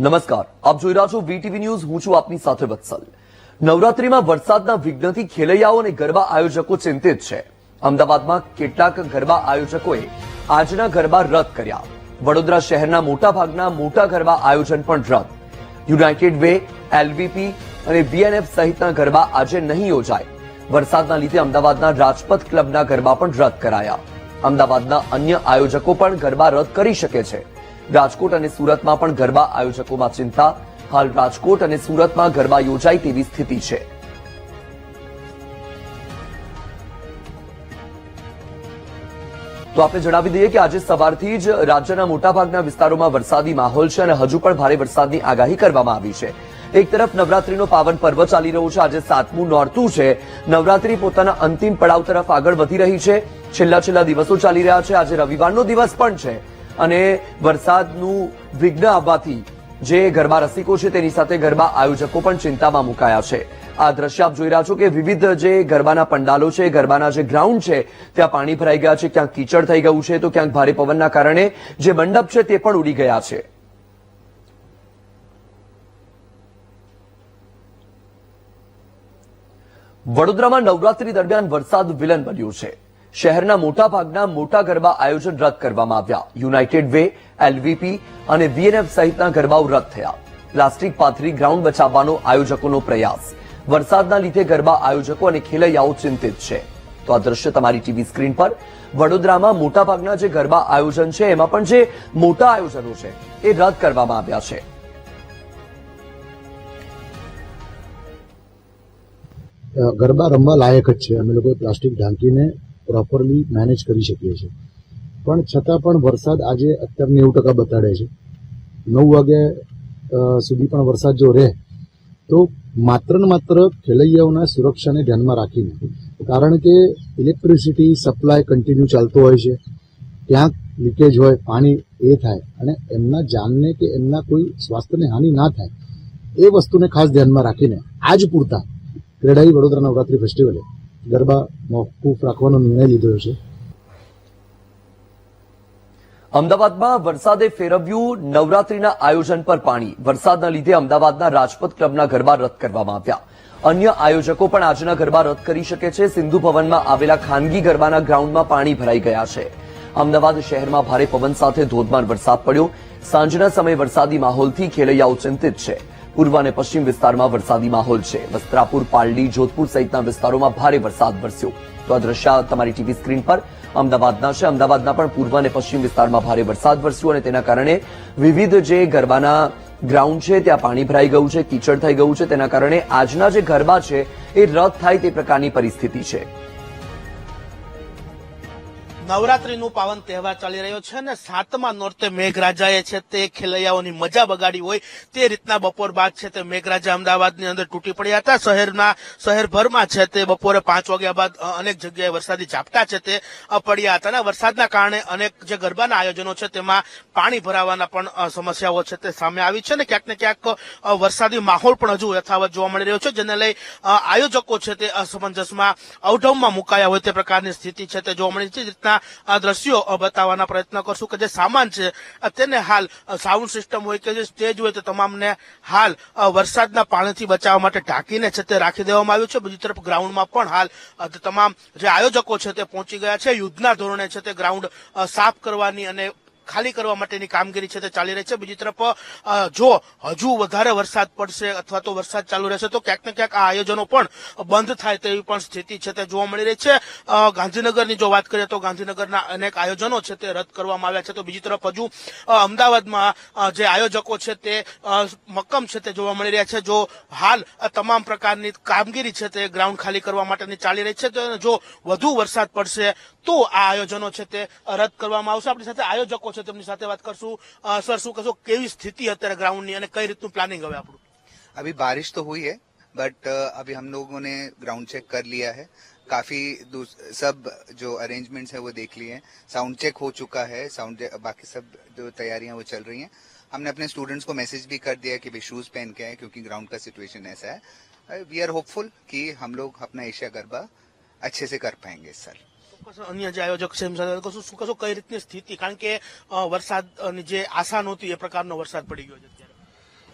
નમસ્કાર, આપ જોઈ રહ્યા છો વીટીવી ન્યૂઝ. હું છું આપની સાથે વત્સલ. નવરાત્રીમાં વરસાદના વિઘ્નથી ખેલૈયાઓ અને ગરબા આયોજકો ચિંતિત છે. અમદાવાદમાં કેટલાક ગરબા આયોજકોએ આજના ગરબા રદ કર્યા. વડોદરા શહેરના મોટાભાગના મોટા ગરબા આયોજન પણ રદ. યુનાઇટેડ વે, એલવીપી અને બીએનએફ સહિતના ગરબા આજે નહીં યોજાય. વરસાદના લીધે અમદાવાદના રાજપથ ક્લબના ગરબા પણ રદ કરાયા. અમદાવાદના અન્ય આયોજકો પણ ગરબા રદ કરી શકે છે. રાજકોટ અને સુરતમાં પણ ગરબા આયોજકોમાં ચિંતા. હાલ રાજકોટ અને સુરતમાં ગરબા યોજાય તેવી સ્થિતિ છે. તો આપણે જણાવી દઈએ કે આજે સવારથી જ રાજ્યના મોટાભાગના વિસ્તારોમાં વરસાદી માહોલ છે અને હજુ પણ ભારે વરસાદની આગાહી કરવામાં આવી છે. એક તરફ નવરાત્રીનો પાવન પર્વ ચાલી રહ્યો છે. આજે 7મું નોરતું છે. નવરાત્રી પોતાના અંતિમ પડાવ તરફ આગળ વધી રહી છે. છેલ્લા દિવસો ચાલી રહ્યા છે. આજે રવિવારનો દિવસ પણ છે અને વરસાદનું વિઘ્ન આવવાથી જે ગરબા રસિકો છે તેની સાથે ગરબા આયોજકો પણ ચિંતામાં મુકાયા છે. આ દ્રશ્ય આપ જોઈ રહ્યા છો કે વિવિધ જે ગરબાના પંડાલો છે, ગરબાના જે ગ્રાઉન્ડ છે ત્યાં પાણી ભરાઈ ગયા છે. ક્યાંક કીચડ થઈ ગયું છે તો ક્યાંક ભારે પવનના કારણે જે મંડપ છે તે પણ ઉડી ગયા છે. વડોદરામાં નવરાત્રી દરમિયાન વરસાદ વિલન બન્યું છે. શહેરના મોટાભાગના મોટા ગરબા આયોજન રદ કરવામાં આવ્યા. યુનાઇટેડ વે, એલવીપી અને બીએનએફ સહિતના ગરબાઓ રદ થયા. પ્લાસ્ટિક પાથરી ગ્રાઉન્ડ બચાવવાનો આયોજકોનો પ્રયાસ. વરસાદના લીધે ગરબા આયોજકો અને ખેલૈયાઓ ચિંતિત છે. તો આ દ્રશ્ય તમારી ટીવી સ્ક્રીન પર. વડોદરામાં મોટાભાગના જે ગરબા આયોજન છે એમાં પણ જે મોટા આયોજનો છે એ રદ કરવામાં આવ્યા છે. ગરબા રમવા લાયક જ છે. અમે લોકો પ્લાસ્ટિક ઢાંકીને પ્રોપરલી મેનેજ કરી શકીએ છીએ, પણ છતાં પણ વરસાદ આજે અત્યારે 90% બતાડે છે. 9 વાગ્યા સુધી પણ વરસાદ જો રહે તો માત્ર ને માત્ર ખેલૈયાઓના સુરક્ષાને ધ્યાનમાં રાખીને, કારણ કે ઇલેક્ટ્રિસિટી સપ્લાય કન્ટિન્યુ ચાલતો હોય છે, ક્યાંક લીકેજ હોય, પાણી એ થાય અને એમના જાનને કે એમના કોઈ સ્વાસ્થ્યને હાનિ ના થાય એ વસ્તુને ખાસ ધ્યાનમાં રાખીને આજ પૂરતા ક્રેડાઈ વડોદરા નવરાત્રી ફેસ્ટિવલે ગરબા મોકૂફ રાખવાનો નિર્ણય લીધો છે. અમદાવાદમાં વરસાદે ફેરવ્યું નવરાત્રીના આયોજન પર પાણી. વરસાદના લીધે અમદાવાદના રાજપથ ક્લબના ગરબા રદ કરવામાં આવ્યા. અન્ય આયોજકો પણ આજના ગરબા રદ કરી શકે છે. સિંધુ ભવનમાં આવેલા ખાનગી ગરબાના ગ્રાઉન્ડમાં પાણી ભરાઈ ગયા છે. અમદાવાદ શહેરમાં ભારે પવન સાથે ધોધમાર વરસાદ પડ્યો. સાંજના સમયે વરસાદી માહોલથી ખેલૈયાઓ ચિંતિત છે. પૂર્વ અને પશ્ચિમ વિસ્તારમાં વરસાદી માહોલ છે. વસ્ત્રાપુર, પાલડી, જોધપુર સહિતના વિસ્તારોમાં ભારે વરસાદ વરસ્યો. તો આ દ્રશ્ય તમારી ટીવી સ્ક્રીન પર અમદાવાદના છે. અમદાવાદના પણ પૂર્વ અને પશ્ચિમ વિસ્તારમાં ભારે વરસાદ વરસ્યો અને તેના કારણે વિવિધ જે ગરબાના ગ્રાઉન્ડ છે ત્યાં પાણી ભરાઈ ગયું છે, કીચડ થઈ ગયું છે. તેના કારણે આજના જે ગરબા છે એ રદ થાય તે પ્રકારની પરિસ્થિતિ છે. નવરાત્રીનું પાવન તહેવાર ચાલી રહ્યો છે અને 7મા નોરતે મેઘરાજાએ છે તે ખેલૈયાઓની મજા બગાડી હોય તે રીતના બપોર બાદ છે તે મેઘરાજા અમદાવાદની અંદર તૂટી પડ્યા હતા. શહેરભરમાં છે તે બપોરે 5 વાગ્યા બાદ અનેક જગ્યાએ વરસાદી ઝાપટા છે તે પડ્યા હતા અને વરસાદના કારણે અનેક જે ગરબાના આયોજનો છે તેમાં પાણી ભરાવાના પણ સમસ્યાઓ છે તે સામે આવી છે અને ક્યાંક ને ક્યાંક વરસાદી માહોલ પણ હજુ યથાવત જોવા મળી રહ્યો છે, જેને લઈ આયોજકો છે તે અસમંજસમાં અવઢવમાં મુકાયા હોય તે પ્રકારની સ્થિતિ છે તે જોવા મળી છે. રીતના આ દ્રશ્યો બતાવવાના પ્રયત્ન કરશું કે જે સામાન છે તેને હાલ સાઉન્ડ સિસ્ટમ હોય કે જે સ્ટેજ હોય તે તમામને હાલ વરસાદના પાણીથી બચાવવા માટે ઢાંકીને છે તે રાખી દેવામાં આવ્યું છે. બીજી તરફ ગ્રાઉન્ડમાં પણ હાલ તમામ જે આયોજકો છે તે પહોંચી ગયા છે. યુદ્ધના ધોરણે છે તે ગ્રાઉન્ડ સાફ કરવાની અને ખાલી કરવા માટેની કામગીરી છે તે ચાલી રહી છે. બીજી તરફ જો હજુ વધારે વરસાદ પડશે અથવા તો વરસાદ ચાલુ રહેશે તો ક્યાંક ને ક્યાંક આ આયોજનો પણ બંધ થાય તેવી પણ સ્થિતિ છે તે જોવા મળી રહી છે. ગાંધીનગરની જો વાત કરીએ તો ગાંધીનગરના અનેક આયોજનો છે તે રદ કરવામાં આવ્યા છે. તો બીજી તરફ હજુ અમદાવાદમાં જે આયોજકો છે તે મક્કમ છે તે જોવા મળી રહ્યા છે. જો હાલ તમામ પ્રકારની કામગીરી છે તે ગ્રાઉન્ડ ખાલી કરવા માટેની ચાલી રહી છે. તો જો વધુ વરસાદ પડશે તો આ આયોજનો છે તે રદ કરવામાં આવશે. આપણી સાથે આયોજકો છે તેમની સાથે વાત કરશું. સર, શું કહેશો, કેવી સ્થિતિ અત્યારે ગ્राउंडની અને કઈ રીતનું પ્લાનિંग હવે આપણું? अभी बारिश तो हुई है बट अभी हम लोगों ने ग्राउंड चेक कर लिया है. काफी सब जो अरेंजमेंट्स है वो देख लिए हैं. साउंड चेक हो चुका है. बाकी सब जो तैयारियां वो चल रही हैं. हमने अपने स्टूडेंट्स को मैसेज भी कर दिया है कि भाई शूज पहन के आए क्योंकि ग्राउंड का सिचुएशन ऐसा है. वी आर होपफुल कि हम लोग अपना एशिया गरबा अच्छे से कर पाएंगे इस साल. अन्य જે આયોજક છે એમ સાથે શું કશો કઈ રીતની સ્થિતિ, કારણ કે વરસાદની જે આશા નહોતી એ પ્રકારનો વરસાદ પડી ગયો છે અત્યારે?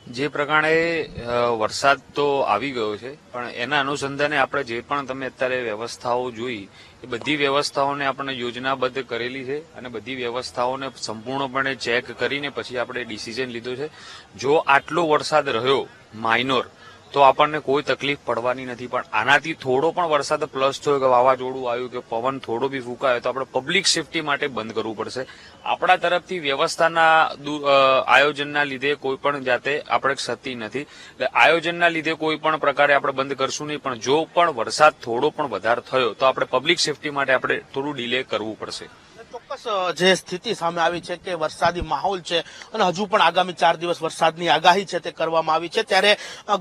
જે પ્રકારે વરસાદ તો આવી ગયો છે, પણ એના અનુસંધાને આપણે જે પણ તમે અત્યારે વ્યવસ્થાઓ જોઈ એ બધી વ્યવસ્થાઓને આપણે યોજનાબદ્ધ કરેલી છે અને બધી વ્યવસ્થાઓને સંપૂર્ણપણે ચેક કરીને પછી આપણે ડિસિઝન લીધો છે. જો આટલો વરસાદ રહ્યો માઇનોર તો આપણને કોઈ તકલીફ પડવાની નથી, પણ આનાથી થોડો પણ વરસાદ પ્લસ થયો કે વાવાઝોડું આવ્યું કે પવન થોડો બી ફૂંકાયો તો આપણે પબ્લિક સેફટી માટે બંધ કરવું પડશે. આપણા તરફથી વ્યવસ્થાના આયોજનના લીધે કોઈ પણ જાતે આપણે ક્ષતિ નથી, એટલે આયોજનના લીધે કોઈ પણ પ્રકારે આપણે બંધ કરશું નહીં, પણ જો પણ વરસાદ થોડો પણ વધારે થયો તો આપણે પબ્લિક સેફટી માટે આપણે થોડું ડિલે કરવું પડશે. ચોક્કસ જે સ્થિતિ સામે આવી છે કે વરસાદી માહોલ છે અને હજુ પણ આગામી 4 દિવસ વરસાદની આગાહી છે તે કરવામાં આવી છે, ત્યારે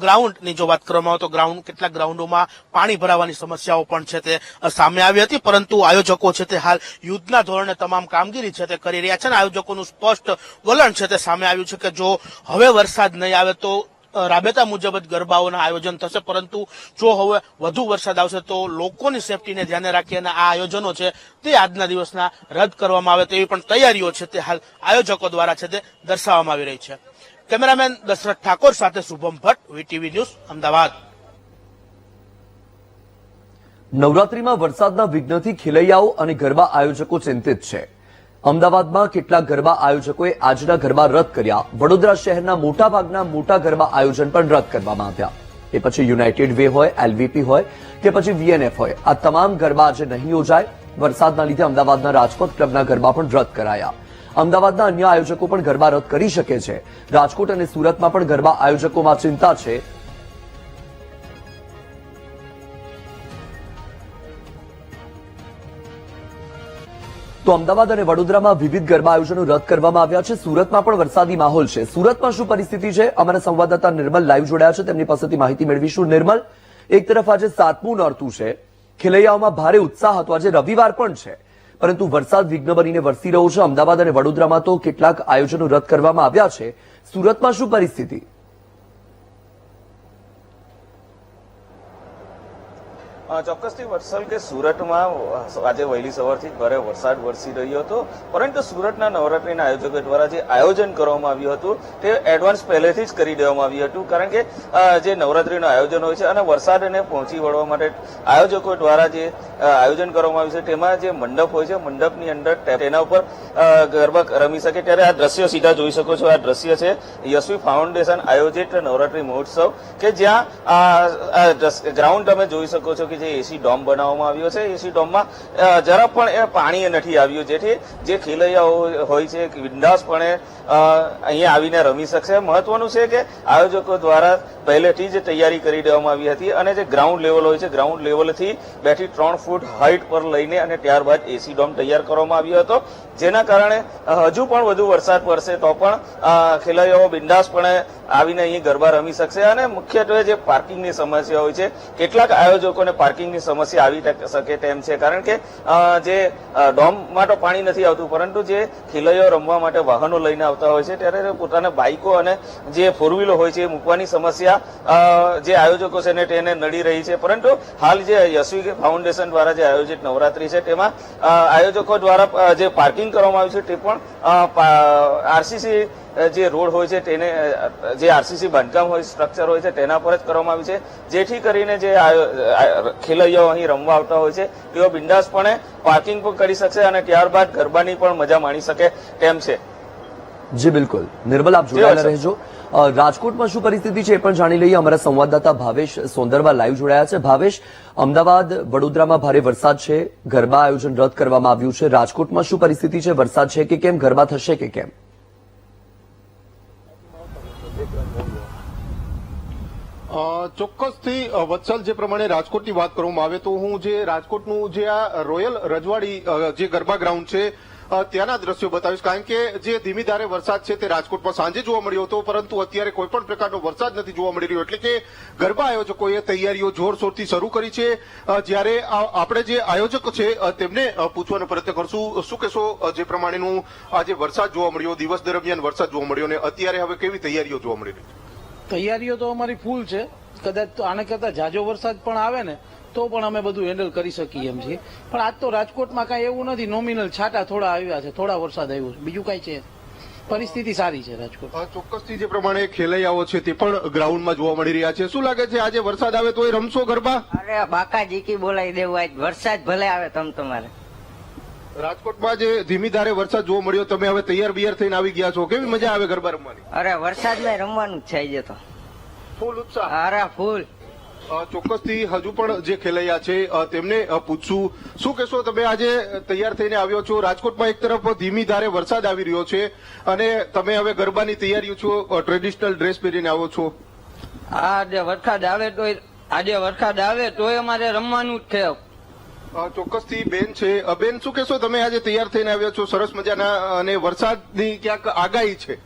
ગ્રાઉન્ડની જો વાત કરવામાં આવે તો કેટલાક ગ્રાઉન્ડોમાં પાણી ભરાવાની સમસ્યાઓ પણ છે તે સામે આવી હતી, પરંતુ આયોજકો છે તે હાલ યુદ્ધના ધોરણે તમામ કામગીરી છે તે કરી રહ્યા છે અને આયોજકોનું સ્પષ્ટ વલણ છે તે સામે આવ્યું છે કે જો હવે વરસાદ નહીં આવે તો રાબેતા મુજબ જ ગરબાઓના આયોજન થશે, પરંતુ જો હવે વધુ વરસાદ આવશે તો લોકોની સેફટીને ધ્યાને રાખી અને આ આયોજનો છે તે આજના દિવસના રદ કરવામાં આવે તેવી પણ તૈયારીઓ છે તે હાલ આયોજકો દ્વારા છે તે દર્શાવવામાં આવી રહી છે. કેમેરામેન દશરથ ઠાકોર સાથે શુભમ ભટ્ટ, વીટીવી ન્યૂઝ, અમદાવાદ. નવરાત્રીમાં વરસાદના વિઘ્નથી ખેલૈયાઓ અને ગરબા આયોજકો ચિંતિત છે. અમદાવાદમાં કેટલાક ગરબા આયોજકોએ આજના ગરબા રદ કર્યા. વડોદરા શહેરના મોટાભાગના મોટા ગરબા આયોજન પણ રદ કરવામાં આવ્યા. એ પછી યુનાઇટેડ વે હોય, એલવીપી હોય કે પછી વીએનએફ હોય, આ તમામ ગરબા આજે નહીં યોજાય. વરસાદના લીધે અમદાવાદના રાજપથ ક્લબના ગરબા પણ રદ કરાયા. અમદાવાદના અન્ય આયોજકો પણ ગરબા રદ કરી શકે છે. રાજકોટ અને સુરતમાં પણ ગરબા આયોજકોમાં ચિંતા છે. તો અમદાવાદ અને વડોદરામાં વિવિધ ગરબા આયોજનો રદ કરવામાં આવ્યા છે. સુરતમાં પણ વરસાદી માહોલ છે. સુરતમાં શું પરિસ્થિતિ છે, અમારા સંવાદદાતા નિર્મલ લાઈવ જોડાયા છે, તેમની પાસેથી માહિતી મેળવીશું. નિર્મલ, એક તરફ આજે 7મું નોરતું છે, ખેલૈયાઓમાં ભારે ઉત્સાહ હતો. આજે રવિવાર પણ છે, પરંતુ વરસાદ વિઘ્ન બનીને વરસી રહ્યો છે. અમદાવાદ અને વડોદરામાં તો કેટલાક આયોજનો રદ કરવામાં આવ્યા છે. સુરતમાં શું પરિસ્થિતિ? ચોક્કસથી વત્સલ કે સુરતમાં આજે વહેલી સવારથી ભારે વરસાદ વરસી રહ્યો હતો, પરંતુ સુરતના નવરાત્રીના આયોજકો દ્વારા જે આયોજન કરવામાં આવ્યું હતું તે એડવાન્સ પહેલેથી જ કરી દેવામાં આવ્યું હતું, કારણ કે જે નવરાત્રીનું આયોજન હોય છે અને વરસાદને પહોંચી વળવા માટે આયોજકો દ્વારા જે આયોજન કરવામાં આવ્યું છે તેમાં જે મંડપ હોય છે, મંડપની અંદર તેના ઉપર ગરબા રમી શકે. ત્યારે આ દ્રશ્યો સીધા જોઈ શકો છો. આ દ્રશ્ય છે યશવી ફાઉન્ડેશન આયોજિત નવરાત્રી મહોત્સવ કે જ્યાં ગ્રાઉન્ડ તમે જોઈ શકો છો કે જે એસી ડોમ બનાવવામાં આવ્યો છે. એસી ડોમમાં જરા પણ પાણી નથી આવ્યું, જેથી જે ખેલૈયાઓ હોય છે બિંદાસપણે અહીંયા આવીને રમી શકશે. મહત્વનું છે કે આયોજકો દ્વારા પહેલેથી જ તૈયારી કરી દેવામાં આવી હતી અને જે ગ્રાઉન્ડ લેવલ હોય છે, ગ્રાઉન્ડ લેવલથી 2 થી 3 ફૂટ હાઈટ પર લઈને અને ત્યારબાદ એસી ડોમ તૈયાર કરવામાં આવ્યો હતો, જેના કારણે હજુ પણ વધુ વરસાદ પડશે તો પણ ખેલૈયાઓ બિંદાસપણે આવીને અહીં ગરબા રમી શકશે. અને મુખ્યત્વે જે પાર્કિંગની સમસ્યા હોય છે, કેટલાક આયોજકોને પાર્કિંગની સમસ્યા આવી શકે તેમ છે, કારણ કે જે ડોમમાં તો પાણી નથી આવતું, પરંતુ જે ખેલૈયાઓ રમવા માટે વાહનો લઈને આવતા હોય છે ત્યારે પોતાના બાઇકો અને જે ફોર વ્હીલો હોય છે એ મૂકવાની સમસ્યા જે આયોજકો છે ને તેને નડી રહી છે. પરંતુ હાલ જે યશવી ફાઉન્ડેશન દ્વારા જે આયોજિત નવરાત્રી છે તેમાં આયોજકો દ્વારા જે પાર્કિંગ કરવામાં આવ્યું છે તે પણ આરસીસી જે રોડ હોય છે તેને જે આરસીસી બાંધકામ હોય, સ્ટ્રક્ચર હોય છે તેના પર જ કરવામાં આવ્યું છે, જેથી કરીને જે ખેલૈયાઓ અહીં રમવા આવતા હોય છે તેઓ બિંદાસપણે પાર્કિંગ પણ કરી શકશે અને ત્યારબાદ ગરબાની પણ મજા માણી શકે તેમ છે. જી બિલકુલ નિર્મલ, આપ જોડાયેલા રહેજો. રાજકોટમાં શું પરિસ્થિતિ છે એ પણ જાણી લઈએ. અમારા સંવાદદાતા ભાવેશ સોંદરવા લાઈવ જોડાયા છે. ભાવેશ, અમદાવાદ વડોદરામાં ભારે વરસાદ છે, ગરબા આયોજન રદ કરવામાં આવ્યું છે. રાજકોટમાં શું પરિસ્થિતિ છે, વરસાદ છે કે કેમ, ગરબા થશે કે કેમ? ચોક્કસથી વત્સલ, જે પ્રમાણે રાજકોટની વાત કરવામાં આવે તો હું જે રાજકોટનું જે આ રોયલ રજવાડી જે ગરબા ગ્રાઉન્ડ છે ત્યાંના દ્રશ્યો બતાવીશ, કારણ કે જે ધીમી ધારે વરસાદ છે તે રાજકોટમાં સાંજે જોવા મળ્યો હતો, પરંતુ અત્યારે કોઈ પણ પ્રકારનો વરસાદ નથી જોવા મળી રહ્યો. એટલે કે ગરબા આયોજકોએ તૈયારીઓ જોરશોરથી શરૂ કરી છે. જ્યારે આપણે જે આયોજક છે તેમને પૂછવાનો પ્રયત્ન કરશું. શું કહેશો, જે પ્રમાણેનું આજે વરસાદ જોવા મળ્યો, દિવસ દરમિયાન વરસાદ જોવા મળ્યો અને અત્યારે હવે કેવી તૈયારીઓ જોવા મળી રહી છે? તૈયારીઓ તો અમારી ફૂલ છે. કદાચ આને કરતા જાજો વરસાદ પણ આવે ને તો પણ અમે બધું હેન્ડલ કરી શકીએ એમ છીએ. પણ આજ તો રાજકોટમાં કાંઈ એવું નથી, નોમિનલ છાંટા થોડા આવ્યા છે, થોડા વરસાદ આવ્યો છે, બીજું કાંઈ છે. પરિસ્થિતિ સારી છે રાજકોટ. ચોક્કસથી જે પ્રમાણે ખેલૈયાઓ છે તે પણ ગ્રાઉન્ડમાં જોવા મળી રહ્યા છે. શું લાગે છે આજે વરસાદ આવે તો એ રમશો ગરબા? અરે બાકા જીકી બોલાવી દેવું, આજ વરસાદ ભલે આવે તમ તમારે. રાજકોટમાં જે ધીમી ધારે વરસાદ જોવા મળ્યો, તમે હવે તૈયાર બિયાર થઈને આવી ગયા છો, કેવી મજા આવે ગરબા રમવાની? અરે વરસાદમાં રમવાનું જ છે આજે તો, ફૂલ ઉત્સાહ. અરે ફૂલ. ચોક્કસથી હજુ પણ જે ખેલૈયા છે તેમને પૂછશું. શું કહેશો તમે આજે તૈયાર થઈને આવ્યો છો? રાજકોટમાં એક તરફ ધીમી ધારે વરસાદ આવી રહ્યો છે અને તમે હવે ગરબાની તૈયારીઓ છો, ટ્રેડિશનલ ડ્રેસ પહેરીને આવો છો. આજે વરસાદ આવે તોય અમારે રમવાનું જ છે. ચોક્કસથી બેન છે. બેન શું કહેશો તમે આજે તૈયાર થઈને આવ્યા છો સરસ મજાના, અને વરસાદની ક્યાંક આગાહી છે?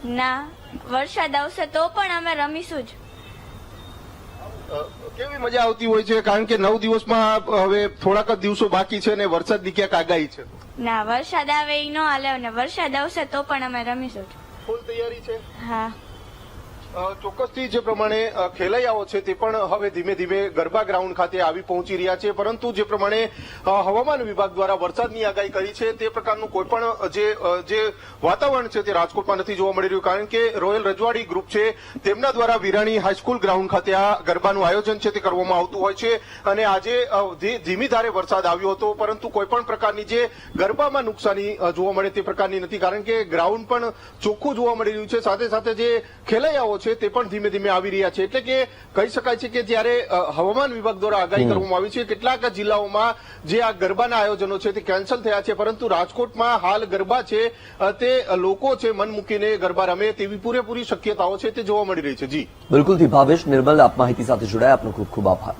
ના, વરસાદ આવશે તો પણ અમે રમીશું જ. કેવી મજા આવતી હોય છે? કારણ કે 9 દિવસમાં હવે થોડાક જ દિવસો બાકી છે અને વરસાદની ક્યાંક આગાહી છે. ના, વરસાદ આવે એ ન હાલે અને વરસાદ આવશે તો પણ અમે રમીશું જ. ફૂલ તૈયારી છે. હા. ચોક્કસથી જે પ્રમાણે ખેલૈયાઓ છે તે પણ હવે ધીમે ધીમે ગરબા ગ્રાઉન્ડ ખાતે આવી પહોંચી રહ્યા છે, પરંતુ જે પ્રમાણે હવામાન વિભાગ દ્વારા વરસાદની આગાહી કરી છે તે પ્રકારનું કોઈ પણ જે વાતાવરણ છે તે રાજકોટમાં નથી જોવા મળી રહ્યું. કારણ કે રોયલ રજવાડી ગ્રુપ છે તેમના દ્વારા વિરાણી હાઈસ્કૂલ ગ્રાઉન્ડ ખાતે આ ગરબાનું આયોજન છે તે કરવામાં આવતું હોય છે, અને આજે ધીમી ધારે વરસાદ આવ્યો હતો, પરંતુ કોઈ પણ પ્રકારની જે ગરબામાં નુકસાની જોવા મળે તે પ્રકારની નથી, કારણ કે ગ્રાઉન્ડ પણ ચોખ્ખું જોવા મળી રહ્યું છે. સાથે સાથે જે ખેલૈયાઓ છે તે પણ ધીમે ધીમે આવી રહ્યા છે. એટલે કે કહી શકાય છે કે જ્યારે હવામાન વિભાગ દ્વારા આગાહી કરવામાં આવી છે, કેટલાક જિલ્લાઓમાં જે આ ગરબાના આયોજનો છે તે કેન્સલ થયા છે, પરંતુ રાજકોટમાં હાલ ગરબા છે તે લોકો છે મન મૂકીને ગરબા રમે તેવી પૂરેપૂરી શક્યતાઓ છે તે જોવા મળી રહી છે. જી બિલકુલથી ભાવેશ નિર્મલ આપ માહિતી સાથે જોડાયા, આપનો ખૂબ ખૂબ આભાર.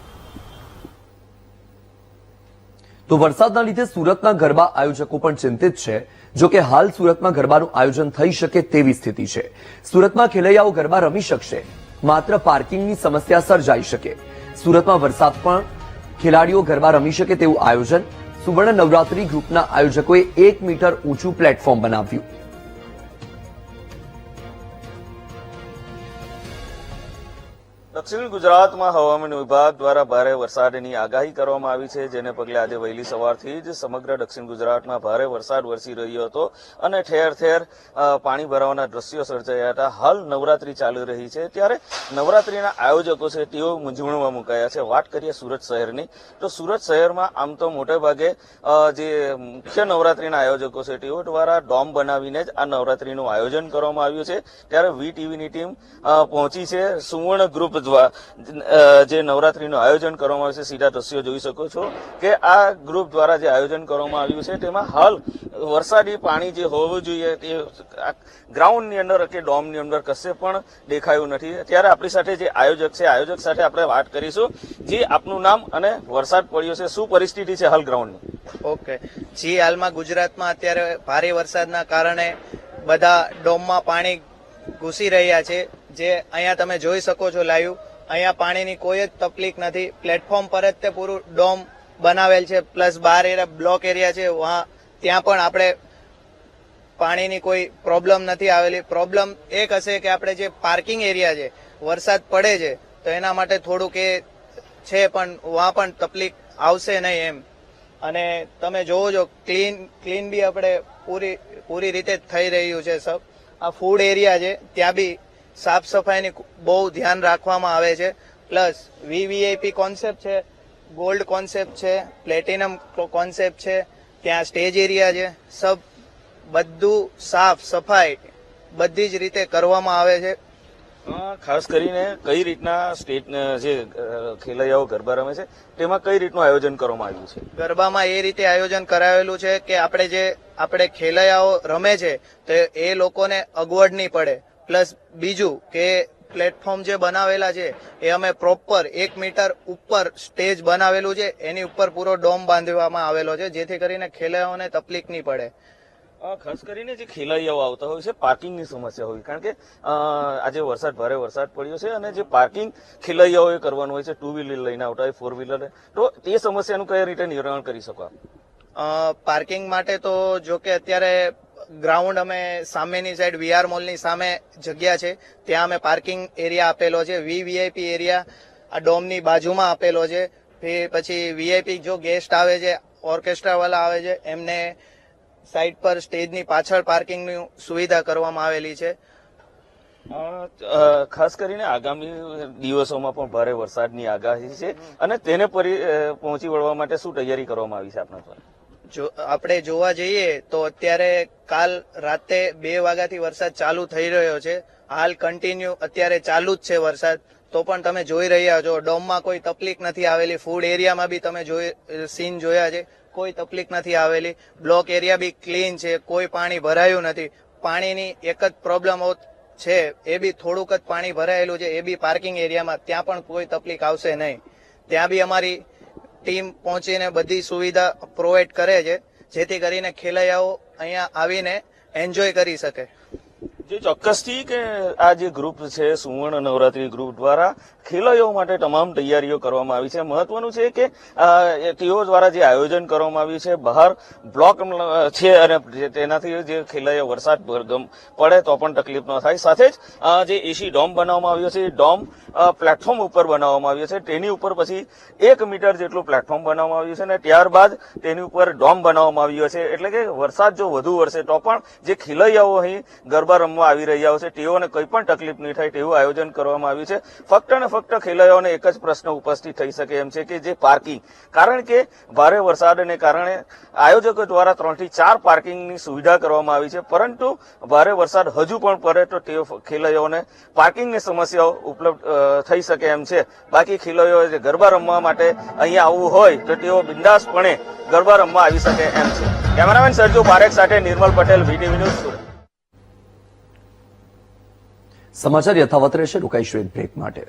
તો વરસાદના લીધે સુરતના ગરબા આયોજકો પણ ચિંતિત છે. જો કે હાલ સુરતમાં ગરબાનું આયોજન થઈ શકે તેવી સ્થિતિ છે. સુરતમાં ખેલૈયાઓ ગરબા રમી શકશે, માત્ર પાર્કિંગની સમસ્યા સર્જાઈ શકે. સુરતમાં વરસાદ પણ ખેલાડીઓ ગરબા રમી શકે તેવું આયોજન. સુવર્ણ નવરાત્રી ગ્રુપના આયોજકોએ 1 મીટર ઊંચું પ્લેટફોર્મ બનાવ્યું. દક્ષિણ ગુજરાતમાં હવામાન વિભાગ દ્વારા ભારે વરસાદની આગાહી કરવામાં આવી છે, જેને પગલે આજે વહેલી સવારથી જ સમગ્ર દક્ષિણ ગુજરાતમાં ભારે વરસાદ વરસી રહ્યો હતો અને ઠેર ઠેર પાણી ભરાવાના દ્રશ્યો સર્જાયા હતા. હાલ નવરાત્રી ચાલી રહી છે, ત્યારે નવરાત્રીના આયોજકો છે તેઓ મૂંઝવણમાં મુકાયા છે. વાત કરીએ સુરત શહેરની, તો સુરત શહેરમાં આમ તો મોટે ભાગે જે મુખ્ય નવરાત્રીના આયોજકો છે તેઓ દ્વારા ડોમ બનાવીને જ આ નવરાત્રીનું આયોજન કરવામાં આવ્યું છે. ત્યારે વીટીવીની ટીમ પહોંચી છે સુવર્ણ ગ્રુપ જે નવરાત્રીનું આયોજન કરવામાં આવ્યું છે. સીધા દ્રશ્યો જોઈ શકો છો કે આ ગ્રુપ દ્વારા જે આયોજન કરવામાં આવ્યું છે તેમાં હાલ વરસાદી પાણી જે હોવું જોઈએ તે ગ્રાઉન્ડની અંદર કે ડોમની અંદર કશે પણ દેખાયું નથી. ત્યારે આપણી સાથે જે આયોજક છે, આયોજક સાથે આપણે વાત કરીશું. જી, આપનું નામ અને વરસાદ પડ્યો છે, શું પરિસ્થિતિ છે હાલ ગ્રાઉન્ડની? ઓકે જી, હાલમાં ગુજરાતમાં અત્યારે ભારે વરસાદના કારણે બધા ડોમમાં પાણી ઘૂસી રહ્યા છે. જે અહીંયા તમે જોઈ શકો છો લાઈવ, અહીંયા પાણીની કોઈ જ તકલીફ નથી. પ્લેટફોર્મ પર જ તે પૂરું ડોમ બનાવેલ છે, પ્લસ બાર બ્લોક એરિયા છે, ત્યાં પણ આપણે પાણીની કોઈ પ્રોબ્લેમ નથી આવેલી. પ્રોબ્લેમ એક હશે કે આપણે જે પાર્કિંગ એરિયા છે, વરસાદ પડે છે તો એના માટે થોડુંક એ છે, પણ વહાં પણ તકલીફ આવશે નહીં એમ. અને તમે જોવો છો ક્લીન બી આપણે પૂરી રીતે થઈ રહ્યું છે. સબ આ ફૂડ એરિયા છે ત્યાં બી સાફ સફાઈની બહુ ધ્યાન રાખવામાં આવે છે. પ્લસ વીવીઆઈપી કોન્સેપ્ટ છે, ગોલ્ડ કોન્સેપ્ટ છે, પ્લેટિનમ કોન્સેપ્ટ છે, ત્યાં સ્ટેજ એરિયા છે, સબ બધું સાફ સફાઈ બધી જ રીતે કરવામાં આવે છે. ખાસ કરીને કઈ રીતના સ્ટેટ જે ખેલૈયાઓ ગરબા રમે છે તેમાં કઈ રીતનું આયોજન કરવામાં આવ્યું છે? ગરબામાં એ રીતે આયોજન કરાવેલું છે કે આપણે ખેલૈયાઓ રમે છે તો એ લોકોને અગવડ નહીં પડે. પ્લસ બીજું કે પ્લેટફોર્મ જે બનાવેલા છે એ અમે પ્રોપર 1 મીટર ઉપર સ્ટેજ બનાવેલું છે, એની ઉપર પૂરો ડોમ બાંધવામાં આવેલો છે, જેથી કરીને ખેલૈયાઓને તકલીફ નહીં પડે. ખાસ કરીને જે ખેલૈયાઓ આવતા હોય છે પાર્કિંગની સમસ્યા હોય, કારણ કે આજે ભારે વરસાદ પડ્યો છે અને જે પાર્કિંગ ખેલૈયાઓએ કરવાનું હોય છે, 2 વ્હીલર લઈને આવતા હોય, 4 વ્હીલર, તો તે સમસ્યાનું કઈ રીતે નિવારણ કરી શકો? પાર્કિંગ માટે તો જો કે અત્યારે ગ્રાઉન્ડ અમે સામેની સાઈડ વીઆર મોલની સામે જગ્યા છે, ત્યાં અમે પાર્કિંગ એરિયા આપેલો છે. વીવીઆઈપી એરિયા આ ડોમની બાજુમાં આપેલો છે. પછી વીઆઈપી જો ગેસ્ટ આવે છે, ઓર્કેસ્ટ્રા વાળા આવે છે, એમને સાઈડ પર સ્ટેજની પાછળ પાર્કિંગની સુવિધા કરવામાં આવેલી છે. ખાસ કરીને આગામી દિવસોમાં પણ ભારે વરસાદની આગાહી છે અને તેને પહોંચી વળવા માટે શું તૈયારી કરવામાં આવી છે આપના દ્વારા? જો આપણે જોવા જઈએ તો અત્યારે કાલ રાતે 2 વાગ્યાથી વરસાદ ચાલુ થઈ રહ્યો છે. હાલ કન્ટિન્યુ અત્યારે ચાલુ જ છે વરસાદ. તો પણ તમે જોઈ રહ્યા છો ડોમમાં કોઈ તકલીફ નથી આવેલી. ફૂડ એરિયામાં બી તમે સીન જોયા છે, કોઈ તકલીફ નથી આવેલી. બ્લોક એરિયા બી ક્લીન છે, કોઈ પાણી ભરાયું નથી. પાણીની એક જ પ્રોબ્લેમ છે, એ બી થોડુંક જ પાણી ભરાયેલું છે, એ બી પાર્કિંગ એરિયામાં. ત્યાં પણ કોઈ તકલીફ આવશે નહીં. ત્યાં બી અમારી ટીમ પહોંચીને બધી સુવિધા પ્રોવાઈડ કરે છે, જેથી કરીને ખેલૈયાઓ અહીંયા આવીને એન્જોય કરી શકે. જે ચોક્કસથી કે આ જે ગ્રુપ છે સુવર્ણ નવરાત્રી ગ્રુપ દ્વારા ખેલૈયાઓ માટે તમામ તૈયારીઓ કરવામાં આવી છે. મહત્વનું છે કે તેઓ દ્વારા જે આયોજન કરવામાં આવ્યું છે, બહાર બ્લોક છે અને તેનાથી જે ખેલૈયાઓ વરસાદ પડે તો પણ તકલીફ ન થાય. સાથે જ જે એસી ડોમ બનાવવામાં આવ્યો છે, ડોમ પ્લેટફોર્મ ઉપર બનાવવામાં આવ્યો છે. તેની ઉપર પછી 1 મીટર જેટલું પ્લેટફોર્મ બનાવવામાં આવ્યું છે અને ત્યારબાદ તેની ઉપર ડોમ બનાવવામાં આવ્યો છે. એટલે કે વરસાદ જો વધુ વરસે તો પણ જે ખેલૈયાઓ અહીં ગરબા રમવા આવી રહ્યા છે તેઓને કોઈ પણ તકલીફ નહીં થાય તેવું આયોજન કરવામાં આવ્યું છે. ફક્ત ને ફક્ત ખેલૈયાઓને એક જ પ્રશ્ન ઉપસ્થિત થઈ શકે એમ છે કે જે પાર્કિંગ, કારણ કે ભારે વરસાદને કારણે આયોજકો દ્વારા 3 થી 4 પાર્કિંગની સુવિધા કરવામાં આવી છે, પરંતુ ભારે વરસાદ હજુ પણ પડે તો તેઓ ખેલૈયાઓને પાર્કિંગની સમસ્યાઓ ઉપલબ્ધ થઈ શકે એમ છે. બાકી ખેલૈયાઓ જે ગરબા રમવા માટે અહીંયા આવવું હોય તો તેઓ બિંદાસપણે ગરબા રમવા આવી શકે એમ છે. કેમેરામેન સરજુ પારેખ સાથે નિર્મલ પટેલ, વીટીવી ન્યૂઝ, સુરત. સમાચાર યથાવત રહેશે, રોકાઈશું એક બ્રેક માટે.